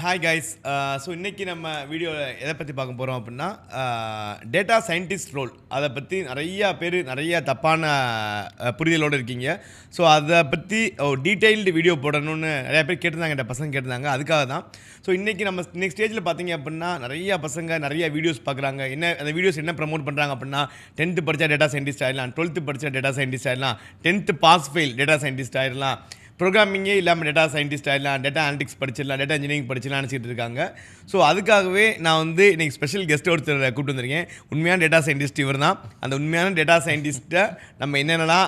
Hi guys. So இன்றைக்கி நம்ம வீடியோவில் எதை பற்றி பார்க்க போகிறோம் அப்படின்னா டேட்டா சயின்டிஸ்ட் ரோல். அதை பற்றி நிறையா பேர் நிறையா தப்பான புரிதலோடு இருக்கீங்க. ஸோ அதை பற்றி டீட்டெயில்டு வீடியோ போடணும்னு நிறையா பேர் கேட்டிருந்தாங்க, என்கிட்ட பசங்க கேட்டிருந்தாங்க. அதுக்காக தான். ஸோ இன்றைக்கி நம்ம நெக்ஸ்ட் ஸ்டேஜில் பார்த்தீங்க அப்படின்னா நிறையா பசங்க நிறையா வீடியோஸ் பார்க்குறாங்க. அந்த வீடியோஸ் என்ன ப்ரமோட் பண்ணுறாங்க அப்படின்னா 10th படித்தா டேட்டா சயின்டிஸ்ட் ஆகிடலாம், 12th படித்தா டேட்டா சயின்டிஸ்ட் ஆகிடலாம், 10th pass fail data scientist ஆகிடலாம், ப்ரோக்ராமிங்கே இல்லாமல் டேட்டா சயின்டிஸ்ட் ஆகிடலாம், டேட்டா அனலிட்டிக்ஸ் படிச்சிடலாம், டேட்டா இன்ஜினியரிங் படிச்சிடலாம் நினச்சிட்டு இருக்காங்க. ஸோ அதுக்காகவே நான் வந்து இன்றைக்கி ஸ்பெஷல் கெஸ்ட் ஒருத்தர் கூப்பிட்டு வந்திருக்கேன். உண்மையான டேட்டா சயின்டிஸ்ட் இவர் தான். அந்த உண்மையான டேட்டா சயின்டிஸ்ட்டை நம்ம என்னென்னலாம்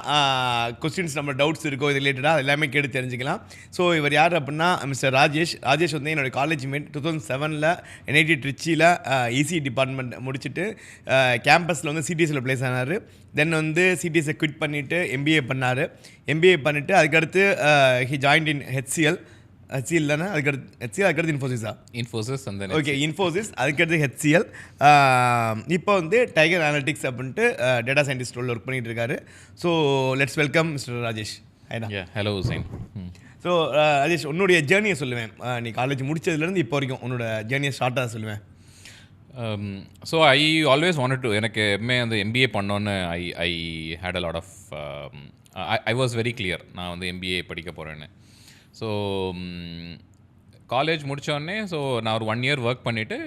கொஸ்டின்ஸ் நம்ம டவுட்ஸ் இருக்கோ இது ரிலேட்டடாக அது எல்லாமே கேட்டு தெரிஞ்சுக்கலாம். ஸோ இவர் யார் அப்படின்னா மிஸ்டர் ராஜேஷ். ராஜேஷ் வந்து என்னோடய காலேஜ் மேட். 2007 NIT ட்ரிச்சியில் இசி டிபார்ட்மெண்ட் முடிச்சுட்டு கேம்பஸில் வந்து சிடிஎஸில் ப்ளேஸ் ஆனார். தென் வந்து சிடிஎஸை குவிட் பண்ணிவிட்டு எம்பிஏ பண்ணார். எம்பிஏ பண்ணிவிட்டு அதுக்கடுத்து ஹி ஜாயின்ட் இன் HCL தானே, அதுக்கடுத்து இன்ஃபோசிஸ் அந்த ஓகே இன்ஃபோசிஸ், அதுக்கடுத்து HCL. இப்போ வந்து டைகர் அனலிட்டிக்ஸ் அப்படின்ட்டு டேட்டா சயின்டிஸ்ட் ரோல் ஒர்க் பண்ணிகிட்டு இருக்காரு. So let's welcome mister Rajesh. Hello Hussain. So Rajesh, உன்னுடைய ஜேர்னியை சொல்லுவேன். நீ காலேஜ் முடிச்சதுலேருந்து இப்போ வரைக்கும் உன்னோட ஜேர்னியை ஷார்ட்டாக சொல்லுவேன். So I always wanted to, எனக்கு எம்ஏ வந்து எம்பிஏ பண்ணோன்னு I had a lot of I was very clear நான் வந்து எம்பிஏ படிக்க போகிறேன்னு. ஸோ காலேஜ் முடித்தோடனே ஸோ நான் ஒரு 1 year ஒர்க் பண்ணிவிட்டு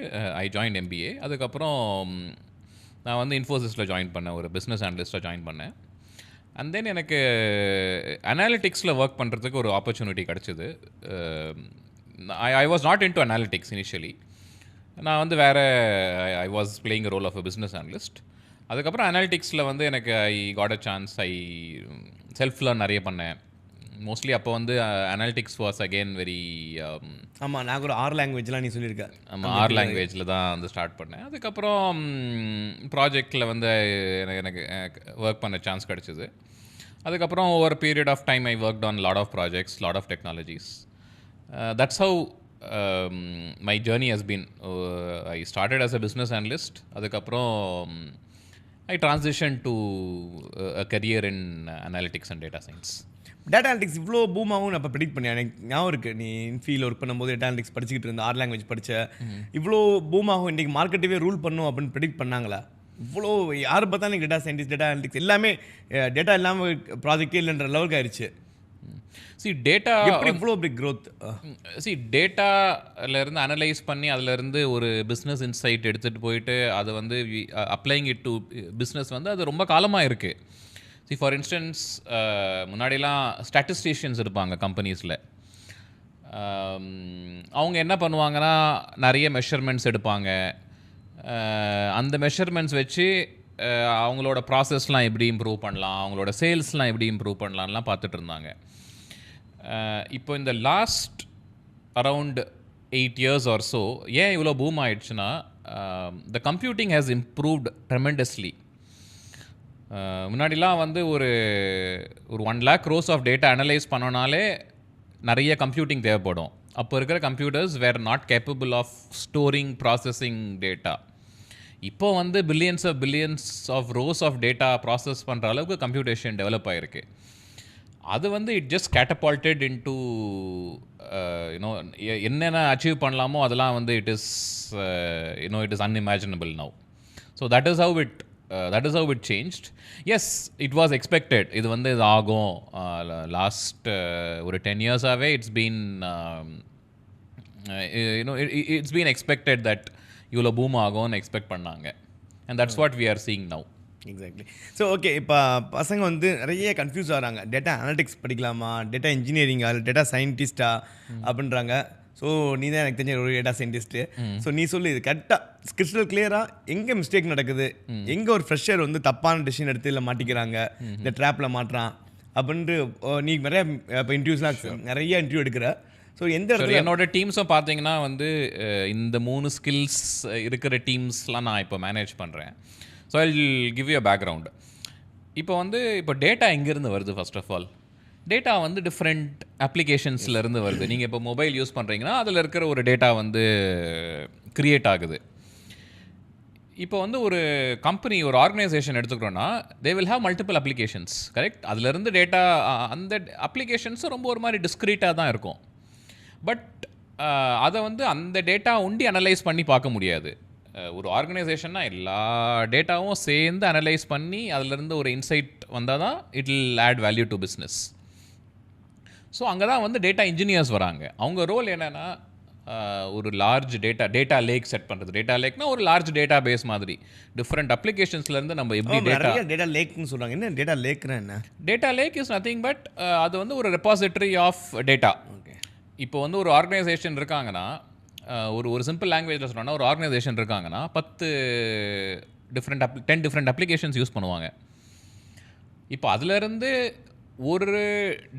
ஐ ஜாயின் எம்பிஏ. அதுக்கப்புறம் நான் வந்து இன்ஃபோசிஸில் ஜாயின் பண்ணேன், ஒரு பிஸ்னஸ் அனலிஸ்ட்டாக ஜாயின் பண்ணேன். அண்ட் தென் எனக்கு அனாலிட்டிக்ஸில் ஒர்க் பண்ணுறதுக்கு ஒரு ஆப்பர்ச்சுனிட்டி கிடச்சிது. I was not into analytics initially. நான் வந்து வேறு I was playing role of a business analyst. அதுக்கப்புறம் அனாலிட்டிக்ஸில் வந்து எனக்கு I got a chance. Self learn நிறைய பண்ணேன். மோஸ்ட்லி அப்போ வந்து அனாலிட்டிக்ஸ் வாஸ் அகெயின் வெரி ஆமாம், நான் ஒரு 6 லாங்குவேஜ்லாம் நீ சொல்லியிருக்கேன். ஆமாம், 6 லாங்குவேஜில் தான் வந்து ஸ்டார்ட் பண்ணேன். அதுக்கப்புறம் ப்ராஜெக்டில் வந்து எனக்கு ஒர்க் பண்ண சான்ஸ் கிடச்சிது. அதுக்கப்புறம் over period of time I worked on lot of projects, lot of technologies. That's how my journey has been. I started as a business analyst. அதுக்கப்புறம் I transitioned to a career in analytics and data science. Data analytics இவ்வளோ boom ஆகும் அப்போ predict பண்ணேன். எனக்கு ஞாபகம் இருக்குது, நீ இன்ஃபீல் work பண்ணும்போது டேட்டா அனலிட்டிக்ஸ் படிச்சுக்கிட்டு இருந்த 6 லாங்குவேஜ் படித்த இவ்வளோ பூம் ஆகும், இன்றைக்கி மார்க்கெட்டவே ரூல் பண்ணும் அப்படின்னு ப்ரெடிக்ட் பண்ணாங்களா? இவ்வளோ யார் பார்த்தாலும் டேட்டா சயின்டிஸ்ட், டேட்டா அனலிட்டிக்ஸ் எல்லாமே டேட்டா இல்லாமல் ப்ராஜெக்டே இல்லைன்ற லெவலுக்கு ஆயிடுச்சு. டேட்டா எப்படி இவ்வளோ பிக் க்ரோத்? டேட்டாலேருந்து அனலைஸ் பண்ணி அதிலேருந்து ஒரு பிஸ்னஸ் இன்சைட் எடுத்துகிட்டு போயிட்டு அதை வந்து அப்ளைங் இட் டு பிஸ்னஸ் வந்து அது ரொம்ப காலமாக இருக்குது. ஃபார் இன்ஸ்டன்ஸ் முன்னாடிலாம் ஸ்டாட்டிஸ்டிஷியன்ஸ் இருப்பாங்க கம்பெனிஸில். அவங்க என்ன பண்ணுவாங்கன்னா நிறைய மெஷர்மெண்ட்ஸ் எடுப்பாங்க. அந்த மெஷர்மெண்ட்ஸ் வச்சு அவங்களோட ப்ராசஸ்லாம் எப்படி இம்ப்ரூவ் பண்ணலாம், அவங்களோட சேல்ஸ்லாம் எப்படி இம்ப்ரூவ் பண்ணலான்லாம் பார்த்துட்டு இருந்தாங்க. இப்போ இந்த last around 8 years or so ஏன் இவ்வளோ பூம் ஆயிடுச்சுன்னா, the computing has improved tremendously. முன்னாடிலாம் வந்து ஒரு 1 lakh crores of data analyse பண்ணோனாலே நிறைய கம்ப்யூட்டிங் தேவைப்படும். அப்போ இருக்கிற computers were not capable of storing processing data. இப்போ வந்து billions of rows of data process பண்ணுற அளவுக்கு கம்ப்யூட்டேஷன் டெவலப் ஆகிருக்கு. அது வந்து it just catapulted into you know என்னென்ன அச்சீவ் பண்ணலாமோ அதெல்லாம் வந்து it is unimaginable now. So that is how it changed. Yes, it was expected. இது வந்து இது ஆகும். லாஸ்ட் ஒரு 10 yearsஆகவே இட்ஸ் பீன் எக்ஸ்பெக்டட் தட் இவ்வளோ பூம் ஆகும்னு எக்ஸ்பெக்ட் பண்ணாங்க. And that's what we are seeing now. Exactly. So okay, இப்போ பசங்க வந்து நிறைய கன்ஃபியூஸ் ஆகிறாங்க. டேட்டா அனலிட்டிக்ஸ் படிக்கலாமா, டேட்டா இன்ஜினியரிங்கா, டேட்டா சயின்டிஸ்டா அப்படின்றாங்க. ஸோ நீ தான் எனக்கு தெரிஞ்ச ஒரு டேட்டா சயின்டிஸ்ட்டு. ஸோ நீ சொல்லு, இது கரெக்டாக கிறிஸ்டல் கிளியராக எங்கே மிஸ்டேக் நடக்குது, எங்கே ஒரு ஃப்ரெஷர் வந்து தப்பான டெசிஷன் எடுத்து இல்லை மாட்டிக்கிறாங்க, இந்த ட்ராப்பில் மாட்டுறான் அப்படின்ட்டு நீ நிறைய இப்போ இன்டர்வியூஸ்லாம் நிறைய இன்டர்வியூ எடுக்கிற. ஸோ எந்த இடத்துல என்னோட டீம்ஸும் பார்த்தீங்கன்னா வந்து இந்த 3 ஸ்கில்ஸ் இருக்கிற டீம்ஸ்லாம் நான் இப்போ மேனேஜ் பண்ணுறேன். So I will give you a background. இப்போ டேட்டா எங்கேருந்து வருது? ஃபர்ஸ்ட் ஆஃப் ஆல் டேட்டா வந்து டிஃப்ரெண்ட் அப்ளிகேஷன்ஸ்லேருந்து வருது. நீங்கள் இப்போ மொபைல் யூஸ் பண்ணுறீங்கன்னா அதில் இருக்கிற ஒரு டேட்டா வந்து க்ரியேட் ஆகுது. இப்போ வந்து ஒரு கம்பெனி, ஒரு ஆர்கனைசேஷன் எடுத்துக்கிறோன்னா they will have multiple applications, correct? அதுலேருந்து டேட்டா, அந்த அப்ளிகேஷன்ஸும் ரொம்ப ஒரு மாதிரி டிஸ்க்ரீட்டாக தான் இருக்கும். பட் அதை வந்து அந்த டேட்டா ஒண்டி அனலைஸ் பண்ணி பார்க்க முடியாது. ஒரு ஆர்கனைசேஷன்னா எல்லா டேட்டாவும் சேர்ந்து அனலைஸ் பண்ணி அதிலிருந்து ஒரு இன்சைட் வந்தால் தான் it will add value to business. So அங்கே தான் வந்து டேட்டா இன்ஜினியர்ஸ் வராங்க. அவங்க ரோல் என்னென்னா ஒரு லார்ஜ் டேட்டா லேக் செட் பண்ணுறது. டேட்டா லேக்னா ஒரு லார்ஜ் டேட்டா பேஸ் மாதிரி டிஃப்ரெண்ட் அப்ளிகேஷன்ஸ்லேருந்து நம்ம எப்படி டேட்டா லேக்னு சொல்கிறாங்க. என்ன டேட்டா லேக்னா என்ன? Data lakh is nothing but அது வந்து ஒரு ரெபாசிட்டரி ஆஃப் டேட்டா. இப்போ வந்து ஒரு ஆர்கனைசேஷன் இருக்காங்கன்னா, ஒரு சிம்பிள் லாங்குவேஜில் சொன்னோன்னா, ஒரு ஆர்கனைசேஷன் இருக்காங்கன்னா 10 டிஃப்ரெண்ட் அப்ளிகேஷன்ஸ் யூஸ் பண்ணுவாங்க. இப்போ அதிலேருந்து ஒரு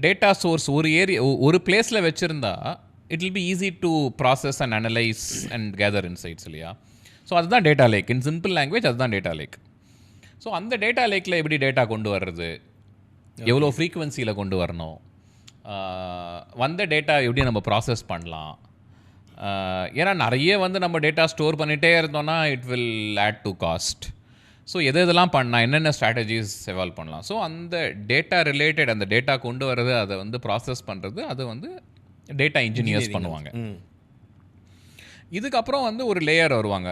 டேட்டா சோர்ஸ் ஒரு பிளேஸில் வச்சுருந்தா it will be easy to process and analyse and gather insights இல்லையா? ஸோ அதுதான் டேட்டா லேக். இன் சிம்பிள் லாங்குவேஜ் அதுதான் டேட்டா லேக். ஸோ அந்த டேட்டா லேக்கில் எப்படி டேட்டா கொண்டு வர்றது, எவ்வளோ ஃப்ரீக்குவென்சியில் கொண்டு வரணும், வந்த டேட்டா எப்படி நம்ம ப்ராசஸ் பண்ணலாம். ஏன்னா நிறைய வந்து நம்ம டேட்டா ஸ்டோர் பண்ணிகிட்டே இருந்தோம்னா it will add to cost. So இதெல்லாம் பண்ணால் என்னென்ன ஸ்ட்ராட்டஜிஸ் எவால்வ் பண்ணலாம். ஸோ அந்த டேட்டா ரிலேட்டட் அந்த டேட்டா கொண்டு வர்றது, அதை வந்து ப்ராசஸ் பண்ணுறது, அது வந்து டேட்டா இன்ஜினியர்ஸ் பண்ணுவாங்க. இதுக்கப்புறம் வந்து ஒரு லேயர் வருவாங்க.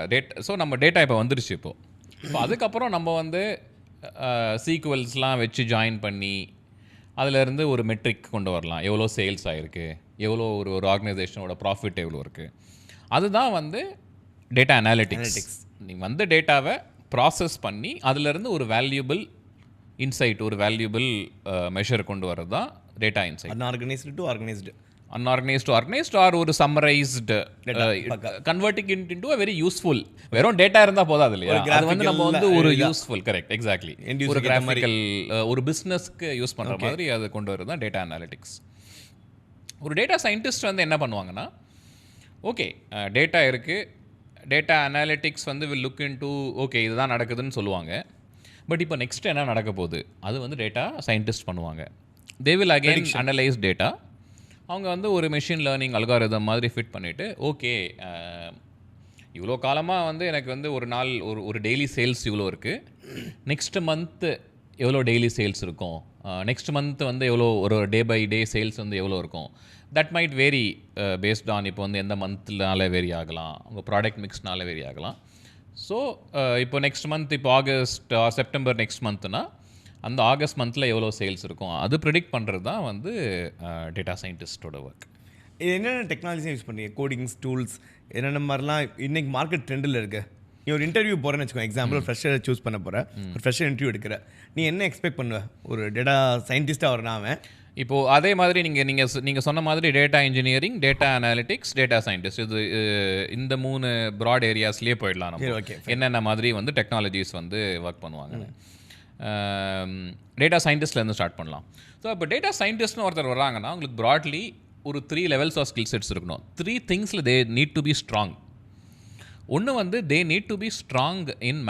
ஸோ நம்ம டேட்டா இப்போ வந்துருச்சு. இப்போ அதுக்கப்புறம் நம்ம வந்து சீக்வல்ஸ்லாம் வச்சு ஜாயின் பண்ணி அதிலேருந்து ஒரு மெட்ரிக் கொண்டு வரலாம். எவ்வளோ சேல்ஸ் ஆகிருக்கு, எவ்வளோ ஒரு ஆர்கனைசேஷனோட ப்ராஃபிட் எவ்வளோ இருக்குது. அதுதான் வந்து டேட்டா அனாலிட்டிக்ஸ். நீங்கள் வந்து டேட்டாவை ப்ராசஸ் பண்ணி அதிலேருந்து ஒரு வேல்யூபிள் இன்சைட், ஒரு வேல்யூபிள் மெஷர் கொண்டு வரது தான் data insight. Unorganised to organised or ஒரு summarised converting into a very useful. வெறும் டேட்டா இருந்தால் போதாது இல்லையா? அது வந்து நம்ம வந்து ஒரு யூஸ்ஃபுல், கரெக்ட், எக்ஸாக்ட்லி, ஒரு கிராஃபிக்கல் ஒரு பிஸ்னஸ்க்கு யூஸ் பண்ணுற மாதிரி அது கொண்டு வரது தான் டேட்டா அனாலிட்டிக்ஸ். ஒரு டேட்டா சயின்டிஸ்ட் வந்து என்ன பண்ணுவாங்கன்னா, ஓகே டேட்டா இருக்குது, டேட்டா அனாலிட்டிக்ஸ் வந்து will look into okay இதுதான் நடக்குதுன்னு சொல்லுவாங்க. பட் இப்போ நெக்ஸ்ட் என்ன நடக்க போகுது அது வந்து டேட்டா சயின்டிஸ்ட் பண்ணுவாங்க. They will again analyse data. அவங்க வந்து ஒரு மெஷின் லேர்னிங் அல்காரிதம் மாதிரி ஃபிட் பண்ணிவிட்டு, ஓகே இவ்வளோ காலமாக வந்து எனக்கு வந்து ஒரு நாள் ஒரு டெய்லி சேல்ஸ் இவ்வளோ இருக்குது, நெக்ஸ்ட் மந்த்து எவ்வளோ டெய்லி சேல்ஸ் இருக்கும், நெக்ஸ்ட் மந்த் வந்து எவ்வளோ ஒரு டே பை டே சேல்ஸ் வந்து எவ்வளோ இருக்கும். That might vary based on இப்போ வந்து எந்த மந்த்னால வேரி ஆகலாம், உங்கள் ப்ராடக்ட் மிக்ஸ்னால வேரி ஆகலாம். ஸோ இப்போ நெக்ஸ்ட் மந்த், இப்போ ஆகஸ்ட் செப்டம்பர் நெக்ஸ்ட் மந்த்னா அந்த ஆகஸ்ட் மந்தில் எவ்வளோ சேல்ஸ் இருக்கும் அது ப்ரிடிக்ட் பண்ணுறது தான் வந்து டேட்டா சயின்டிஸ்டோட ஒர்க். இது என்னென்ன டெக்னாலஜி யூஸ் பண்ணுறீங்க? கோடிங்ஸ், டூல்ஸ், என்னென்ன மாதிரிலாம் இன்றைக்கி மார்க்கெட் ட்ரெண்டில் இருக்குது? நீ ஒரு இன்டர்வியூ போகிறேன்னு வச்சுக்கோ, எக்ஸாம்பிள் ஒரு ஃப்ரெஷரை சூஸ் பண்ண போகிற, ஒரு ஃப்ரெஷர் இன்டர்வியூ எடுக்கிற, நீ என்ன எக்ஸ்பெக்ட் பண்ணுவ ஒரு டேட்டா சயின்டிஸ்ட்டாக வரணும் அவன்? இப்போது அதே மாதிரி நீங்கள் சொன்ன மாதிரி data engineering, data analytics, data scientist, இது இந்த 3 ப்ராட் ஏரியாஸ்லேயே போயிடலாம் நம்ம. ஓகே, என்னென்ன மாதிரி வந்து டெக்னாலஜிஸ் வந்து ஒர்க் பண்ணுவாங்க. டேட்டா சயின்டிஸ்ட்லேருந்து ஸ்டார்ட் பண்ணலாம். ஸோ இப்போ டேட்டா சயின்டிஸ்ட்னு ஒருத்தர் வராங்கன்னா உங்களுக்கு ப்ராட்லி ஒரு 3 லெவல்ஸ் ஆஃப் ஸ்கில் செட்ஸ் இருக்கணும். 3 திங்ஸில் they need to be strong. ஒன்று வந்து they need to be strong in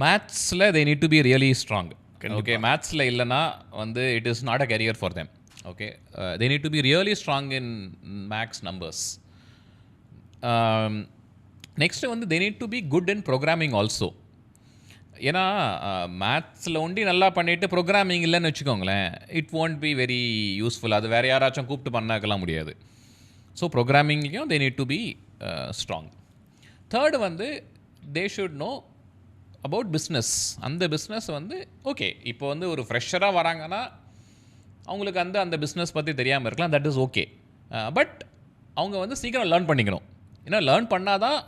மேத்ஸில் they need to be really strong. Okay, மேத்ஸில் இல்லைனா வந்து it is not a career for them. Okay, they need to be really strong in maths numbers. Next வந்து they need to be good in programming also. ஏன்னா மேத்ஸில் ஒண்டி நல்லா பண்ணிவிட்டு programming இல்லைன்னு வச்சுக்கோங்களேன், it won't be very useful. அது வேறு யாராச்சும் கூப்பிட்டு பண்ணாக்கலாம் முடியாது. ஸோ ப்ரோக்ராமிங்லேயும் they need to be strong. Third வந்து they should know about business. அந்த பிஸ்னஸ் வந்து ஓகே, இப்போ வந்து ஒரு ஃப்ரெஷராக வராங்கன்னா அவங்களுக்கு அந்த பிஸ்னஸ் பற்றி தெரியாமல் இருக்கலாம், தட் இஸ் ஓகே. பட் அவங்க வந்து சீக்கிரம் லேர்ன் பண்ணிக்கணும். ஏன்னா லேர்ன் பண்ணால் தான்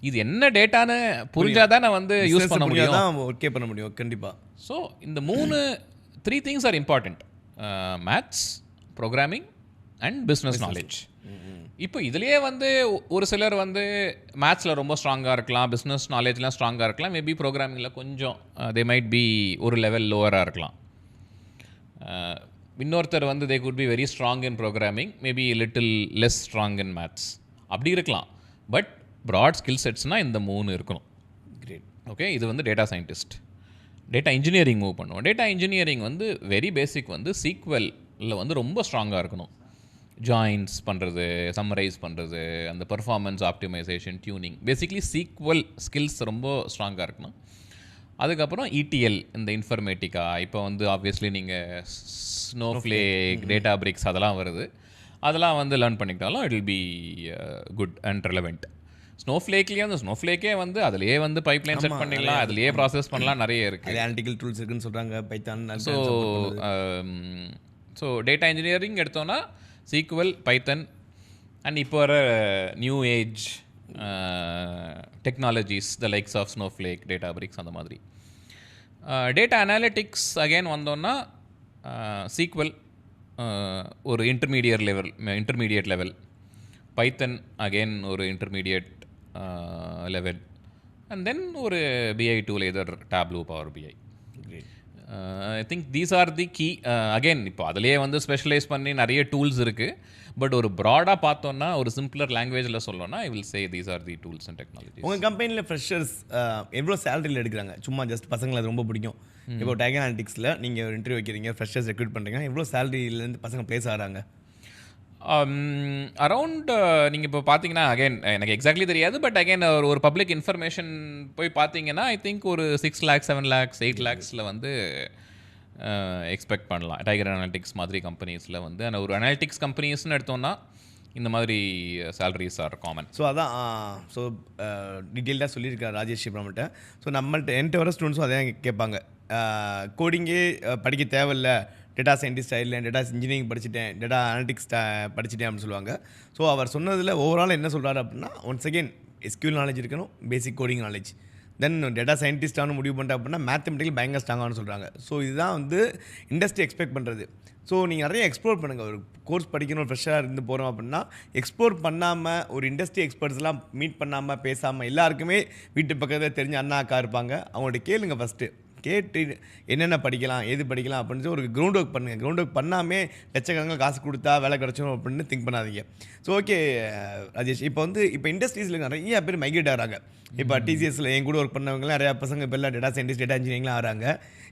இது என்ன டேட்டான்னு புரிஞ்சால் தான் நான் வந்து யூஸ் பண்ண முடியும், ஓகே பண்ண முடியும் கண்டிப்பாக. ஸோ இந்த 3 things are important: maths, programming and business knowledge. இப்போ இதுலேயே வந்து ஒரு சிலர் வந்து மேத்ஸில் ரொம்ப ஸ்ட்ராங்காக இருக்கலாம், பிஸ்னஸ் நாலேஜ்லாம் ஸ்ட்ராங்காக இருக்கலாம், மேபி ப்ரோக்ராமிங்கில் கொஞ்சம் தே மைட் பி ஒரு லெவல் லோவராக இருக்கலாம். இன்னொருத்தர் வந்து தே could be very strong in programming, maybe little less strong in maths, அப்படி இருக்கலாம். பட் ப்ராட் ஸ்கில் செட்ஸ்னால் இந்த 3 இருக்கணும். கிரேட். ஓகே, இது வந்து data scientist. Data engineering move பண்ணுவோம். டேட்டா இன்ஜினியரிங் வந்து வெரி பேசிக் வந்து சீக்வெல்லில் வந்து ரொம்ப ஸ்ட்ராங்காக இருக்கணும். ஜாயின்ஸ் பண்ணுறது, சம்மரைஸ் பண்ணுறது, அந்த performance optimisation, tuning, basically SQL skills ரொம்ப ஸ்ட்ராங்காக இருக்கணும். அதுக்கப்புறம் இடிஎல், இந்த இன்ஃபர்மேட்டிக்கா, இப்போ வந்து ஆப்வியஸ்லி நீங்கள் ஸ்னோஃப்ளேக், டேட்டா பிரிக்ஸ் அதெல்லாம் வருது. அதெல்லாம் வந்து லேர்ன் பண்ணிக்கிட்டாலும் it will be good and relevant. ஸ்னோஃப்ளேக்லேயே வந்து ஸ்னோஃப்ளேக்கே வந்து அதிலேயே வந்து பைப்லைன் செட் பண்ணிடலாம், அதிலேயே ப்ராசஸ் பண்ணலாம், நிறைய இருக்குது. அனலிட்டிக்கல் டூல்ஸ் இருக்குன்னு சொல்கிறாங்க பைத்தான். ஸோ டேட்டா இன்ஜினியரிங் எடுத்தோன்னா SQL, பைத்தன் அண்ட் இப்போ வர new age technologies the likes of Snowflake, Databricks அந்த மாதிரி. டேட்டா அனாலிட்டிக்ஸ் அகெயின் வந்தோன்னா SQL ஒரு இன்டர்மீடியட் லெவல், பைத்தன் அகெயின் ஒரு இன்டர்மீடியட் லெவல், அண்ட் தென் ஒரு BI tool either Tableau, power BI. I think these are the key. Again இப்போ அதிலேயே வந்து specialise பண்ணி நிறைய டூல்ஸ் இருக்குது. பட் ஒரு ப்ராடாக பார்த்தோன்னா, ஒரு சிம்பிளர் லாங்குவேஜில் சொல்லணும்னா I will say these are the tools and technology. உங்கள் கம்பெனியில் ஃப்ரெஷர்ஸ் எவ்வளோ சேலரியில் எடுக்கிறாங்க? சும்மா ஜஸ்ட் பசங்களை அது ரொம்ப பிடிக்கும். இப்போ டேட்டா அனாலிட்டிக்ஸில் நீங்கள் ஒரு இன்டர்வியூ வைக்கிறீங்க, ஃப்ரெஷர்ஸ் ரெக்ரூட் பண்ணுறீங்க, எவ்வளோ சேலரியிலேருந்து பசங்க ப்ளேஸ் ஆகிறாங்க? அரவுண்ட் நீங்கள் இப்போ பார்த்தீங்கன்னா, அகைன் எனக்கு எக்ஸாக்ட்லி தெரியாது, பட் அகைன் ஒரு பப்ளிக் இன்ஃபர்மேஷன் போய் பார்த்தீங்கன்னா ஐ திங்க் ஒரு 6 lakhs 7 lakhs 8 lakhsல வந்து எக்ஸ்பெக்ட் பண்ணலாம். டைகர் அனாலிட்டிக்ஸ் மாதிரி கம்பெனிஸில் வந்து. ஆனால் ஒரு அனாலிட்டிக்ஸ் கம்பெனிஸ்னு எடுத்தோன்னா இந்த மாதிரி சேலரிஸ் ஆர் காமன். ஸோ அதான் ஸோ டீட்டெயில்டாக சொல்லியிருக்காரு ராஜேஷ் நம்மள்கிட்ட. ஸோ நம்மள்ட்ட என்கிட்ட வர ஸ்டூடெண்ட்ஸும் அதே கேட்பாங்க. கோடிங்கே படிக்க தேவையில்ல, டேட்டா சயின்டிஸ்ட் இல்லை, டேட்டா இன்ஜினியரிங் படிச்சுட்டேன், டேட்டா அனாலிட்டிக்ஸ் படிச்சுட்டேன் அப்படின்னு சொல்லுவாங்க. ஸோ அவர் சொன்னதில் ஓவரால் என்ன சொல்கிறாரு அப்படின்னா, ஒன்ஸ் அகெயின் SQL நாலேஜ் இருக்கணும், பேசிக் கோடிங் நாலேஜ், தென் டேட்டா சயின்டிஸ்டானு முடிவு பண்ணிட்டேன் அப்படின்னா மேத்தமெட்டிக்கல் பயங்கர ஸ்ட்ராங்கானு சொல்கிறாங்க. ஸோ இதுதான் வந்து இண்டஸ்ட்ரி எக்ஸ்பெக்ட் பண்ணுறது. ஸோ நீங்கள் நிறைய எக்ஸ்ப்ளோர் பண்ணுங்கள். ஒரு கோர்ஸ் படிக்கணும், ஃப்ரெஷ்ஷாக இருந்து போகிறோம் அப்படின்னா எக்ஸ்ப்ளோர் பண்ணாமல், ஒரு இண்டஸ்ட்ரி எக்ஸ்பர்ட்ஸ்லாம் மீட் பண்ணாமல், பேசாமல், எல்லாருக்குமே வீட்டு பக்கத்தில் தெரிஞ்ச அண்ணா அக்கா இருப்பாங்க, அவங்கள்ட்ட கேளுங்க. ஃபஸ்ட்டு கேட்டு என்னென்ன படிக்கலாம், எது படிக்கலாம் அப்படின்னு ஒரு கிரவுண்ட் ஒர்க் பண்ணுங்கள். கிரவுண்ட் ஒர்க் பண்ணாமே லட்சக்கணக்காக காசு கொடுத்தா வேலை கிடச்சிடும் அப்படின்னு திங்க் பண்ணாதீங்க. ஸோ ஓகே ராஜேஷ், இப்போ இண்டஸ்ட்ரீஸில் நிறைய பேர் மைக்ரேட் ஆகிறாங்க. இப்போ TCSல என் கூட ஒர்க் பண்ணவங்களாம் நிறையா பசங்க இப்போ எல்லாம் டேட்டா சயின்டிஸ்ட், டேட்டா இன்ஜினியரிங்லாம் ஆகிறாங்க.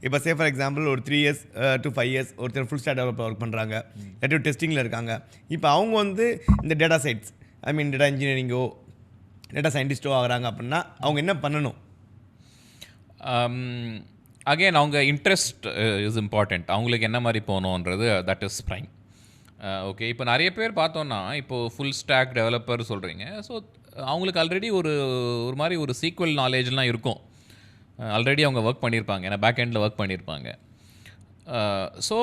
இப்போ ஃபார் எக்ஸாம்பிள் ஒரு 3 years to 5 years ஒருத்தர் ஃபுல் ஸ்டாக் டெவலப்பர் ஒர்க் பண்ணுறாங்க, இல்லாட்டி டெஸ்டிங்கில் இருக்காங்க. இப்போ அவங்க வந்து இந்த டேட்டா சயின்ஸ், ஐ மீன் டேட்டா இன்ஜினியரிங்கோ டேட்டா சயின்டிஸ்ட்டோ ஆகிறாங்க அப்படின்னா அவங்க என்ன பண்ணணும்? அகெயின் அவங்க இன்ட்ரெஸ்ட் இஸ் இம்பார்ட்டண்ட். அவங்களுக்கு என்ன மாதிரி போகணுன்றது தட் இஸ் ப்ரைம். ஓகே, இப்போ நிறைய பேர் பார்த்தோன்னா இப்போது ஃபுல் ஸ்டாக் டெவலப்பர் சொல்கிறீங்க. ஸோ அவங்களுக்கு ஆல்ரெடி ஒரு மாதிரி ஒரு SQL நாலேஜ்லாம் இருக்கும். ஆல்ரெடி அவங்க ஒர்க் பண்ணியிருப்பாங்க, ஏன்னா பேக் எண்டில் ஒர்க் பண்ணியிருப்பாங்க. ஸோ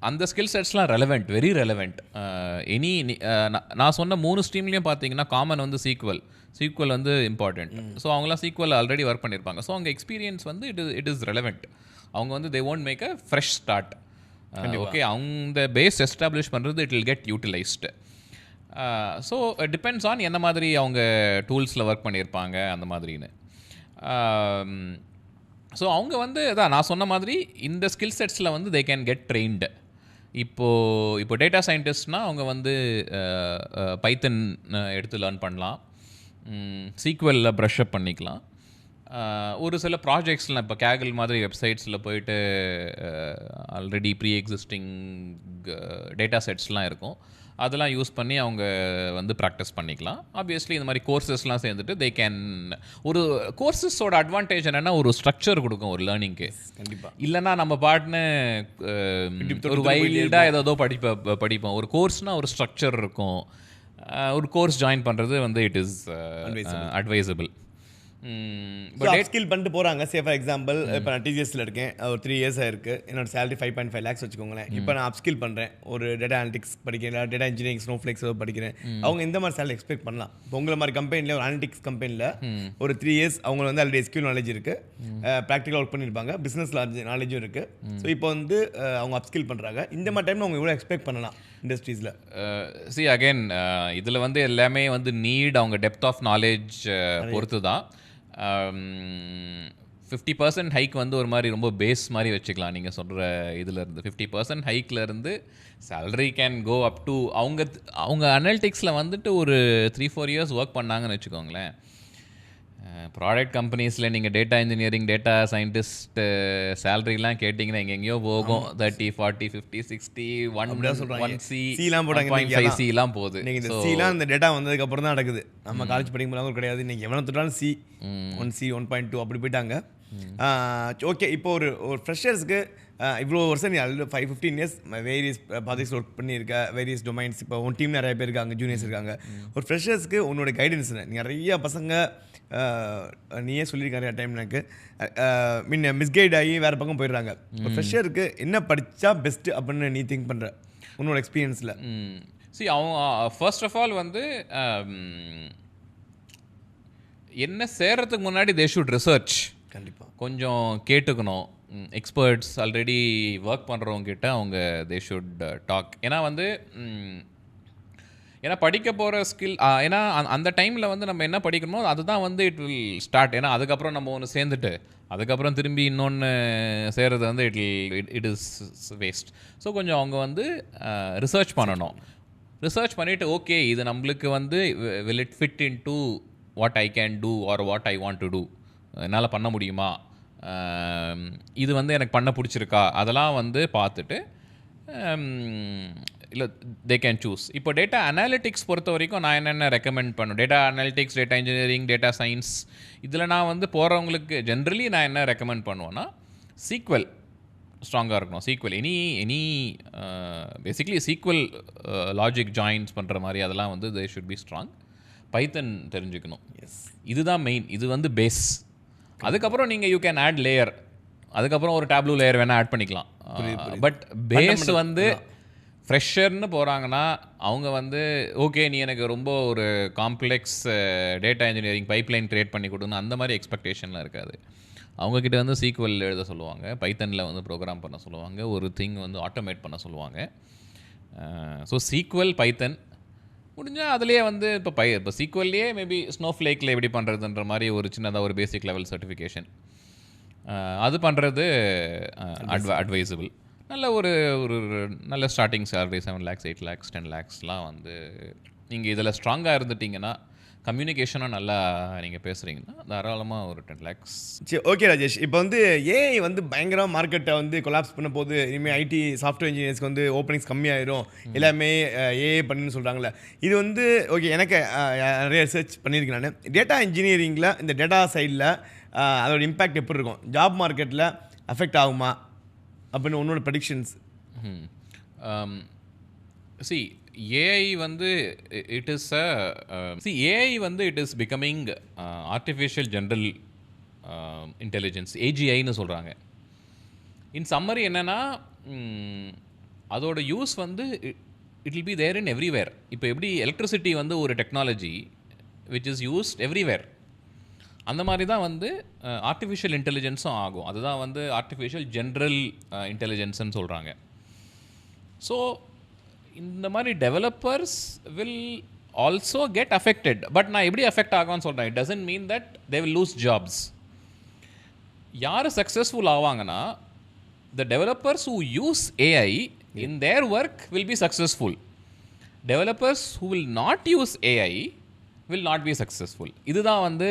அந்த ஸ்கில் செட்ஸ்லாம் ரெலவெண்ட், வெரி ரெலவெண்ட். நான் சொன்ன 3 ஸ்ட்ரீம்லேயும் பார்த்தீங்கன்னா காமன் வந்து SQL வந்து இம்பார்ட்டண்ட். ஸோ அவங்களாம் SQL ஆல்ரெடி ஒர்க் பண்ணியிருப்பாங்க. ஸோ அவங்க எக்ஸ்பீரியன்ஸ் வந்து இட் இஸ் ரெலவெண்ட். அவங்க வந்து they won't make a fresh start. Okay, அவங்க பேஸ் எஸ்டாப்ளிஷ் பண்ணுறது it will get utilised. So depends on என்ன மாதிரி அவங்க டூல்ஸில் ஒர்க் பண்ணியிருப்பாங்க அந்த மாதிரின்னு. ஸோ அவங்க வந்து அதான் நான் சொன்ன மாதிரி இந்த ஸ்கில் செட்ஸில் வந்து தே கேன் கெட் ட்ரெயின்டு. இப்போ டேட்டா சயின்டிஸ்ட்னால் அவங்க வந்து பைத்தன் எடுத்து லேர்ன் பண்ணலாம், SQLல ப்ரஷ் அப் பண்ணிக்கலாம். ஒரு சில ப்ராஜெக்ட்ஸ்லாம் இப்போ கேகல் மாதிரி வெப்சைட்ஸில் போயிட்டு ஆல்ரெடி ப்ரீ எக்ஸிஸ்டிங் டேட்டா செட்ஸ்லாம் இருக்கும், அதெல்லாம் யூஸ் பண்ணி அவங்க வந்து ப்ராக்டிஸ் பண்ணிக்கலாம். ஆப்வியஸ்லி இந்த மாதிரி கோர்சஸ்லாம் சேர்ந்துட்டு தே கேன். ஒரு கோர்சஸோட அட்வான்டேஜ் என்னென்னா ஒரு ஸ்ட்ரக்சர் கொடுக்கும் ஒரு லேர்னிங்க்கு. கண்டிப்பாக. இல்லைன்னா நம்ம பாட்டுன்னு ஒரு வைல்டாக ஏதோ படிப்போம். ஒரு கோர்ஸ்னால் ஒரு ஸ்ட்ரக்சர் இருக்கும். ஒரு கோர்ஸ் ஜாயின் பண்ணுறது வந்து இட் இஸ் அட்வைசபிள். ஸ்கில் பண்ணிட்டு போகிறாங்க. ஃபார் எக்ஸாம்பிள் இப்போ நான் TCSல இருக்கேன், ஒரு 3 years இருக்குது, என்னோட சேலரி 5.5 lakhs வச்சுக்கோங்களேன். இப்போ நான் அப்ஸ்கில் பண்ணுறேன், ஒரு டேட்டா அனாலிட்டிக்ஸ் படிக்கிறேன், டேட்டா இன்ஜினியரிங் ஸ்னோஃப்ளேக்ஸ் படிக்கிறேன். அவங்க இந்த மாதிரி சேலரி எக்ஸ்பெக்ட் பண்ணலாம். இப்போ உங்களை மாதிரி கம்பெனியில் ஒரு அனாலிட்டிக்ஸ் கம்பெனியில் ஒரு 3 years அவங்க வந்து ஆல்ரெடி SQL நாலேஜ் இருக்குது, ப்ராக்டிக்கலாக ஒர்க் பண்ணியிருப்பாங்க, பிஸ்னஸ் நாலேஜும் இருக்குது. ஸோ இப்போ வந்து அவங்க அப்ஸ்கில் பண்ணுறாங்க. இந்த மாதிரி டைமில் அவங்க எவ்வளோ எக்ஸ்பெக்ட் பண்ணலாம் இண்டஸ்ட்ரீஸில்? அகைன் இதில் வந்து எல்லாமே வந்து நீட், அவங்க டெப்த் ஆஃப் நாலேஜ் பொறுத்து தான். 50% ஹைக் வந்து ஒரு மாதிரி ரொம்ப பேஸ் மாதிரி வச்சுக்கலாம். நீங்கள் சொல்கிற இதிலேருந்து 50% ஹைக்லேருந்து salary can go up to அவங்க அனலிட்டிக்ஸில் வந்துட்டு ஒரு 3-4 years ஒர்க் பண்ணாங்கன்னு வச்சுக்கோங்களேன். ப்ராடக்ட் கம்பெனிஸில் நீங்கள் டேட்டா இன்ஜினியரிங், டேட்டா சயின்டிஸ்ட் சேலரிலாம் கேட்டிங்கன்னா எங்கெங்கேயோ போகும். 30, 40, 50, 60, 1C போகுது. இந்த Cலாம் இந்த டேட்டா வந்ததுக்கப்புறம் தான் நடக்குது. நம்ம காலேஜ் படிக்கும்போது கிடையாது. இன்றைக்கி எவ்வளோ தொட்டாலும் C, 1C, 1.2 அப்படி போயிட்டாங்க. ஓகே, இப்போ ஒரு ஃப்ரெஷர்ஸ்க்கு இவ்வளோ வருஷம் நீ அதில் 15 இயர்ஸ் வேரியஸ் ப்ராஜெக்ட்ஸ் ஒர்க் பண்ணியிருக்க, வேரியஸ் டொமைன்ஸ். இப்போ உன் டீம் நிறைய பேர் இருக்காங்க, ஜூனியர்ஸ் இருக்காங்க. ஒரு ஃப்ரெஷர்ஸ்க்கு உன்னோட கைடன்ஸ் நிறைய பசங்க நீயே சொல்லியிருக்க நிறைய டைம் எனக்கு முன்ன மிஸ்கைட் ஆகி வேறு பக்கம் போயிடுறாங்க. ஒரு ஃப்ரெஷருக்கு என்ன படித்தா பெஸ்ட்டு அப்படின்னு நீ திங்க் பண்ணுற உன்னோட எக்ஸ்பீரியன்ஸில்? அவங்க ஃபர்ஸ்ட் ஆஃப் ஆல் வந்து என்ன சேர்றதுக்கு முன்னாடி தே ஷுட் ரிசர்ச். கண்டிப்பாக கொஞ்சம் கேட்டுக்கணும். எக்ஸ்பர்ட்ஸ் ஆல்ரெடி ஒர்க் பண்ணுறவங்க கிட்ட அவங்க தே ஷுட் டாக். ஏன்னா வந்து ஏன்னா படிக்க போகிற ஸ்கில், ஏன்னா அந்த டைமில் வந்து நம்ம என்ன படிக்கணுமோ அதுதான் வந்து இட் வில் ஸ்டார்ட். ஏன்னா அதுக்கப்புறம் நம்ம ஒன்று சேர்ந்துட்டு அதுக்கப்புறம் திரும்பி இன்னொன்று சேர்றது வந்து இட் இஸ் வேஸ்ட். ஸோ கொஞ்சம் அவங்க வந்து ரிசர்ச் பண்ணணும். ரிசர்ச் பண்ணிவிட்டு ஓகே இது நம்மளுக்கு வந்து will it fit into what I can do or what I want to do, என்னால் பண்ண முடியுமா, இது வந்து எனக்கு பண்ண பிடிச்சிருக்கா, அதெல்லாம் வந்து பார்த்துட்டு இல்லை தே கேன் சூஸ். இப்போ டேட்டா அனாலிட்டிக்ஸ் பொறுத்த வரைக்கும் நான் என்னென்ன ரெக்கமெண்ட் பண்ணுவேன், data analytics, data engineering, data science, இதில் நான் வந்து போகிறவங்களுக்கு ஜென்ரலி நான் என்ன ரெக்கமெண்ட் பண்ணுவேன்னா சீக்வல் ஸ்ட்ராங்காக இருக்கணும். SQL any basically SQL logic joins பண்ணுற மாதிரி அதெல்லாம் வந்து they should be strong. Python தெரிஞ்சுக்கணும். இதுதான் மெயின், இது வந்து பேஸ். அதுக்கப்புறம் நீங்கள் யூ கேன் ஆட் லேயர், அதுக்கப்புறம் ஒரு டேப்லூ லேயர் வேணால் ஆட் பண்ணிக்கலாம். பட் பேஸ் வந்து ஃப்ரெஷர்னு போகிறாங்கன்னா அவங்க வந்து ஓகே நீ எனக்கு ரொம்ப ஒரு complex data engineering pipeline create பண்ணி கொடுன்னு அந்த மாதிரி எக்ஸ்பெக்டேஷன்லாம் இருக்காது. அவங்கக்கிட்ட வந்து சீக்வல் எழுத சொல்லுவாங்க, பைத்தனில் வந்து ப்ரோக்ராம் பண்ண சொல்லுவாங்க, ஒரு திங் வந்து ஆட்டோமேட் பண்ண சொல்லுவாங்க. ஸோ சீக்வல், பைத்தன் முடிஞ்சால் அதுலேயே வந்து இப்போ சீக்வல்லையே மேபி ஸ்னோஃப்ளேக்கில் எப்படி பண்ணுறதுன்ற மாதிரி ஒரு சின்னதாக ஒரு பேசிக் லெவல் சர்டிஃபிகேஷன் அது பண்ணுறது அட்வைசபிள். நல்ல ஒரு நல்ல ஸ்டார்டிங் சேலரி 7 lakhs 8 lakhs 10 lakhsலாம் வந்து நீங்கள் இதில் ஸ்ட்ராங்காக இருந்துட்டிங்கன்னா, கம்யூனிகேஷனும் நல்லா நீங்கள் பேசுகிறீங்கன்னா தாராளமாக ஒரு 10 lakhs. சரி, ஓகே ராஜேஷ். இப்போ வந்து ஏஐ வந்து பயங்கரமாக மார்க்கெட்டை வந்து கொலாப்ஸ் பண்ண போது, இனிமேல் ஐடி சாஃப்ட்வேர் இன்ஜினியர்ஸ்க்கு வந்து ஓப்பனிங்ஸ் கம்மியாயிரும், எல்லாமே ஏஐ பண்ணுன்னு சொல்கிறாங்களே, இது வந்து ஓகே எனக்கு நிறைய ரிசர்ச் பண்ணியிருக்கேன் நான். டேட்டா இன்ஜினியரிங்கில் இந்த டேட்டா சைடில் அதோட இம்பேக்ட் எப்படி இருக்கும், ஜாப் மார்க்கெட்டில் அஃபெக்ட் ஆகுமா அப்படின்னு உன்னோட ப்ரெடிக்ஷன்ஸ்? ஏஐ வந்து இட் இஸ் ஏஐ வந்து it is becoming artificial general intelligence, ஏஜிஐன்னு சொல்கிறாங்க. இன் சம்மரி என்னென்னா அதோட யூஸ் வந்து it will be there in everywhere. இப்போ எப்படி எலக்ட்ரிசிட்டி வந்து ஒரு technology which is used everywhere, அந்த மாதிரி தான் வந்து ஆர்டிஃபிஷியல் இன்டெலிஜென்ஸும் ஆகும். அதுதான் வந்து ஆர்டிஃபிஷியல் ஜென்ரல் இன்டெலிஜென்ஸ்ன்னு சொல்கிறாங்க. ஸோ இந்த மாதிரி developers will also get affected. But நான் எப்படி அஃபெக்ட் ஆகும்னு சொல்கிறேன், it doesn't mean that they will lose jobs. யார் சக்ஸஸ்ஃபுல் ஆவாங்கன்னா the developers who use AI in their work will be successful. Developers who will not use AI will not be successful. இதுதான் வந்து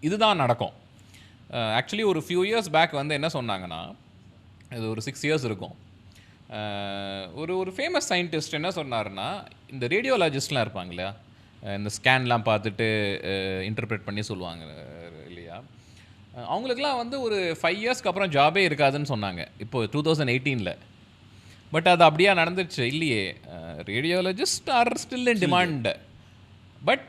இதுதான் நடக்கும். Actually ஒரு few years back வந்து என்ன சொன்னாங்கன்னா, இது ஒரு 6 years இருக்கும், ஒரு ஃபேமஸ் சயின்டிஸ்ட் என்ன சொன்னார்னா, இந்த ரேடியோலாஜிஸ்ட்லாம் இருப்பாங்க இல்லையா, இந்த ஸ்கேன்லாம் பார்த்துட்டு இன்டர்பிரேட் பண்ணி சொல்லுவாங்க இல்லையா, அவங்களுக்குலாம் வந்து ஒரு 5 yearsக்கு அப்புறம் ஜாபே இருக்காதுன்னு சொன்னாங்க இப்போ 2018. பட் அது அப்படியே நடந்துச்சு இல்லையே. Radiologist are still in demand, but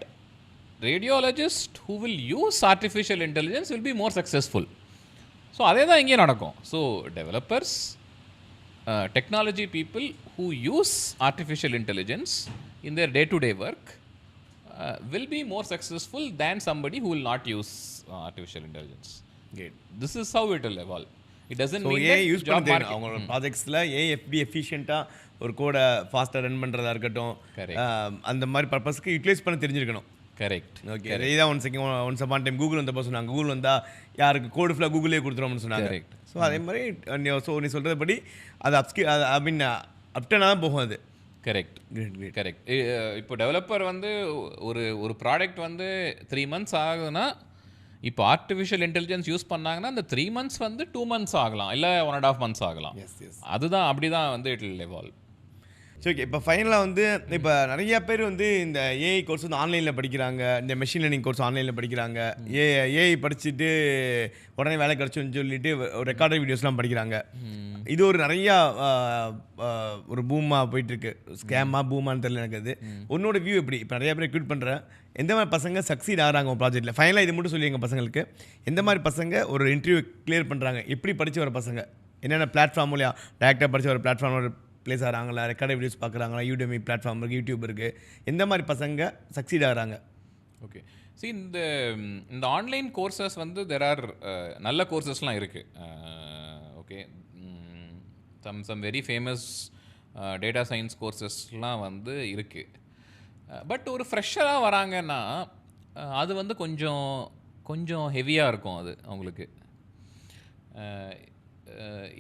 radiologist who will use artificial intelligence will be more successful. So அதே தான் இங்கேயும் நடக்கும். So developers, technology people who use artificial intelligence in their day-to-day work will be more successful than somebody who will not use artificial intelligence. Great. This is how it will evolve. It doesn't mean AI that use job பண்ண market. அவங்களோட ப்ராஜெக்ட்ஸில் AFP எஃபிஷியண்ட்டாக ஒரு கோடை ஃபாஸ்ட்டாக run பண்ணுறதா இருக்கட்டும், அந்த மாதிரி பர்பஸ்க்கு யூட்டிலைஸ் பண்ண தெரிஞ்சிருக்கணும். கரெக்ட். ஓகே, இதான் ஒன்ஸ் அப்பான் டைம் கூகுள் வந்தப்போ சொன்னாங்க, கூகுள் வந்தால் யாருக்கு கோடு ஃபுல்லாக கூகுளே கொடுத்துருவோம்னு சொன்னாங்க. ஸோ அதே மாதிரி நீ சொல்கிறபடி அது ஐ மீன் அப்டனாக தான் போகும் அது. Correct correct. இப்போ டெவலப்பர் வந்து ஒரு ப்ராடக்ட் வந்து 3 months ஆகுதுன்னா, இப்போ ஆர்டிஃபிஷியல் இன்டெலிஜென்ஸ் யூஸ் பண்ணாங்கன்னா அந்த 3 months வந்து 2 months ஆகலாம், இல்லை 1.5 months ஆகலாம். அதுதான் அப்படி தான் வந்து இட் வில் எவால்வ். சரி ஓகே. இப்போ ஃபைனலாக வந்து இப்போ நிறைய பேர் வந்து இந்த ஏஐ கோர்ஸ் வந்து ஆன்லைனில் படிக்கிறாங்க, இந்த மெஷின் லேர்னிங் கோர்ஸ் ஆன்லைனில் படிக்கிறாங்க, ஏஐ படிச்சுட்டு உடனே வேலை கிடச்சுன்னு சொல்லிட்டு ரெக்கார்டட் வீடியோஸ்லாம் படிக்கிறாங்க. இது ஒரு நிறையா ஒரு பூமாக போயிட்டுருக்கு. ஸ்கேமாக பூமான்னு தெரியல எனக்கு. அது உன்னோட வியூ எப்படி? இப்போ நிறைய பேர் ரெக்ரூட் பண்ணுறேன், எந்த மாதிரி பசங்க சக்சீட் ஆகிறாங்க உங்கள் ப்ராஜெக்ட்டில்? ஃபைனலாக இது மட்டும் சொல்லிடுங்க பசங்களுக்கு. எந்த மாதிரி பசங்க ஒரு இன்டர்வியூ கிளியர் பண்ணுறாங்க, எப்படி படித்து வர பசங்க, என்னென்ன பிளாட்ஃபார்ம் மூலியா டேரெக்டாக படித்து ஒரு பிளாட்ஃபார்ம் ப்ளேஸ் ஆகிறாங்களா, ரெக்கார்ட் வீடியோஸ் பார்க்குறாங்களா, யூடெமி பிளாட்ஃபார்ம் இருக்குது, யூடியூப் இருக்குது, எந்த மாதிரி பசங்க சக்சீட் ஆகிறாங்க? ஓகே. இந்த இந்த ஆன்லைன் கோர்சஸ் வந்து தெர் ஆர் நல்ல கோர்சஸ்லாம் இருக்குது. Okay. Some very famous data science கோர்சஸ்லாம் வந்து இருக்குது. பட் ஒரு ஃப்ரெஷராக வராங்கன்னா அது வந்து கொஞ்சம் கொஞ்சம் ஹெவியாக இருக்கும் அது அவங்களுக்கு.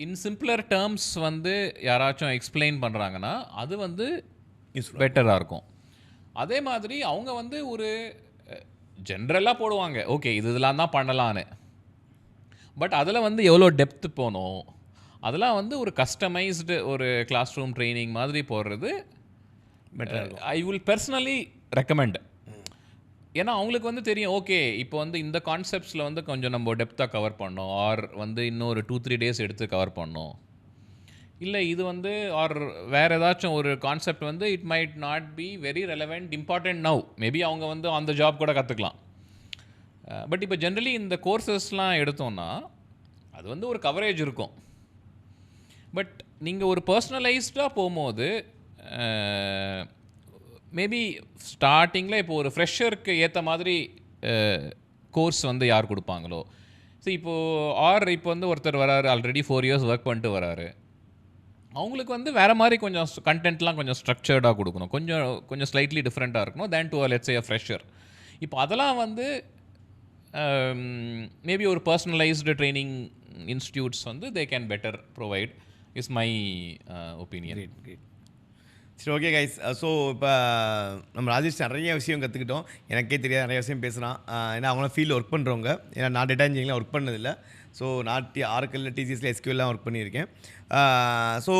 இன் சிம்பிளர் டேர்ம்ஸ் வந்து யாராச்சும் எக்ஸ்பிளைன் பண்ணுறாங்கன்னா அது வந்து பெட்டராக இருக்கும். அதே மாதிரி அவங்க வந்து ஒரு ஜென்ரலாக போடுவாங்க, ஓகே இதெல்லாம் தான் பண்ணலான்னு. பட் அதில் வந்து எவ்வளோ டெப்த்து போகணும், அதெல்லாம் வந்து ஒரு கஸ்டமைஸ்டு ஒரு கிளாஸ் ரூம் ட்ரைனிங் மாதிரி போடுறது better. I will personally recommend. ஏன்னா அவங்களுக்கு வந்து தெரியும், ஓகே இப்போ வந்து இந்த கான்செப்ட்ஸில் வந்து கொஞ்சம் நம்ம டெப்த்தாக கவர் பண்ணோம், ஆர் வந்து இன்னொரு 2-3 டேஸ் எடுத்து கவர் பண்ணோம். இல்லை இது வந்து ஆர் வேறு ஏதாச்சும் ஒரு கான்செப்ட் வந்து it might not be very relevant important now, maybe அவங்க வந்து அந்த ஜாப் கூட கற்றுக்கலாம். பட் இப்போ ஜென்ரலி இந்த கோர்சஸ்லாம் எடுத்தோம்னா அது வந்து ஒரு கவரேஜ் இருக்கும். பட் நீங்கள் ஒரு பர்சனலைஸ்டாக போகும்போது மேபி ஸ்டார்டிங்கில் இப்போ ஒரு ஃப்ரெஷருக்கு ஏற்ற மாதிரி கோர்ஸ் வந்து யார் கொடுப்பாங்களோ, ஸோ இப்போது இப்போ வந்து ஒருத்தர் வராரு, ஆல்ரெடி 4 years ஒர்க் பண்ணிட்டு வராரு, அவங்களுக்கு வந்து வேறு மாதிரி கொஞ்சம் கண்டென்ட்லாம் கொஞ்சம் ஸ்ட்ரக்சர்டாக கொடுக்கணும், கொஞ்சம் கொஞ்சம் ஸ்லைட்லி டிஃப்ரெண்ட்டாக இருக்கணும் தேன் டு லெட்ஸ் ஏ ஃப்ரெஷர். இப்போ அதெல்லாம் வந்து மேபி ஒரு பர்சனலைஸ்டு ட்ரைனிங் இன்ஸ்டியூட்ஸ் வந்து they can better provide is my opinion. சரி ஓகே கைஸ். ஸோ இப்போ நம்ம ராஜேஷ் நிறைய விஷயம் கற்றுக்கிட்டோம், எனக்கே தெரியாது நிறைய விஷயம் பேசுகிறான். ஏன்னா அவங்களாம் ஃபீல்டில் ஒர்க் பண்ணுறவங்க, ஏன்னா நான் டேட்டா இன்ஜினியரிங்லாம் ஒர்க் பண்ணதில்லை. ஸோ நான் ஆர்கல்ல டிசிஎஸில் எஸ்கியூலாம் ஒர்க் பண்ணியிருக்கேன். ஸோ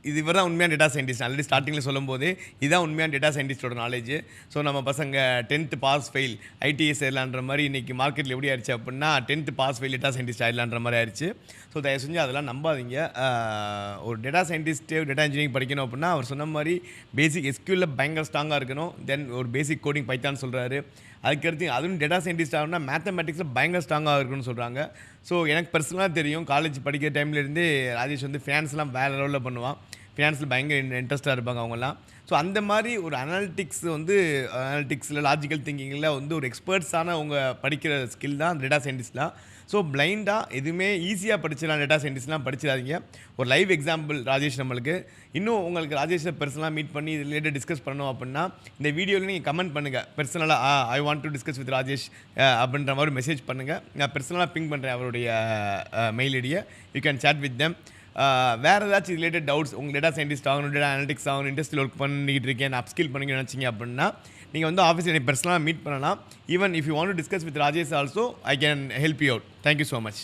இது இவர் தான் உண்மையான டேட்டா சயின்டிஸ்ட். ஆல்ரெடி ஸ்டார்டிங்கில் சொல்லும் போதே இதுதான் உண்மையான டேட்டா சயின்டிஸ்டோட நாலேஜ். ஸோ நம்ம பசங்க 10th பாஸ் ஃபெயில் ஐடிஎஸ் ஆயிடலான்ற மாதிரி இன்றைக்கி மார்க்கெட்டில் எப்படி ஆயிடுச்சு அப்படின்னா 10th pass fail data scientist ஆயிடலான்ற மாதிரி ஆயிடுச்சு. ஸோ தயவு செஞ்சு அதெல்லாம் நம்பாதீங்க. ஒரு டேட்டா சயின்டிஸ்ட்டு டேட்டா இன்ஜினியரிங் படிக்கணும் அப்படின்னா அவர் சொன்ன மாதிரி பேசிக் எஸ்கியூவில் பயங்கர ஸ்ட்ராங்காக இருக்கணும். தென் ஒரு பேசிக் கோடிங் பைத்தான்னு சொல்கிறாரு. அதுக்கடுத்து அதுவும் டேட்டா சயின்டிஸ்ட் ஆகணும்னா மேத்தமெட்டிக்ஸில் பயங்கர ஸ்ட்ராங்காக இருக்குன்னு சொல்கிறாங்க. ஸோ எனக்கு பர்சனலாக தெரியும், காலேஜ் படிக்கிற டைம்லேருந்தே ராஜேஷ் வந்து ஃபினான்ஸ்லாம் வேறு லெவலில் பண்ணுவான். ஃபினான்ஸில் பயங்கர இன்ட்ரெஸ்ட்டாக இருப்பாங்க அவங்கெல்லாம். ஸோ அந்த மாதிரி ஒரு அனாலிட்டிக்ஸில் லாஜிக்கல் திங்கிங்கில் வந்து ஒரு எக்ஸ்பர்ட்ஸான அவங்க படிக்கிற ஸ்கில் தான் டேட்டா சயின்டிஸ்ட்லாம். ஸோ பிளைண்டாக எதுவுமே ஈஸியாக படிச்சிடலாம் டேட்டா சயின்டிஸ்ட்லாம் படிச்சிடாதீங்க. ஒரு லைவ் எக்ஸாம்பிள் ராஜேஷ் நம்மளுக்கு. இன்னும் உங்களுக்கு ராஜேஷை பர்சனலாக மீட் பண்ணி இது ரிலேட்டட் டிஸ்கஸ் பண்ணணும் அப்படின்னா இந்த வீடியோவில் நீங்கள் கமெண்ட் பண்ணுங்கள். பர்சனலாக ஐ want to discuss with Rajesh அப்படின்ற மாதிரி மெசேஜ் பண்ணுங்கள். நான் பர்சனலாக பிங் பண்ணுறேன் அவருடைய மெயில் ஐடியை. You can chat with them. வேறு ஏதாச்சும் ரிலேட்டட் டவுட்ஸ், உங்கள் டேட்டா சயின்டிஸ்ட் ஆகணும், டேட்டா அனலிட்டிக்ஸ் ஆகணும், இண்டஸ்ட்ரியில் ஒர்க் பண்ணிக்கிட்டு இருக்கேன், நான் அப்ஸ்கில் பண்ணிக்க நினச்சிங்க அப்படின்னா நீங்கள் வந்து ஆஃபீஸில் என்னை பர்சனலாக மீட் பண்ணலாம். Even if you want to discuss with Rajesh also I can help you out. Thank you so much.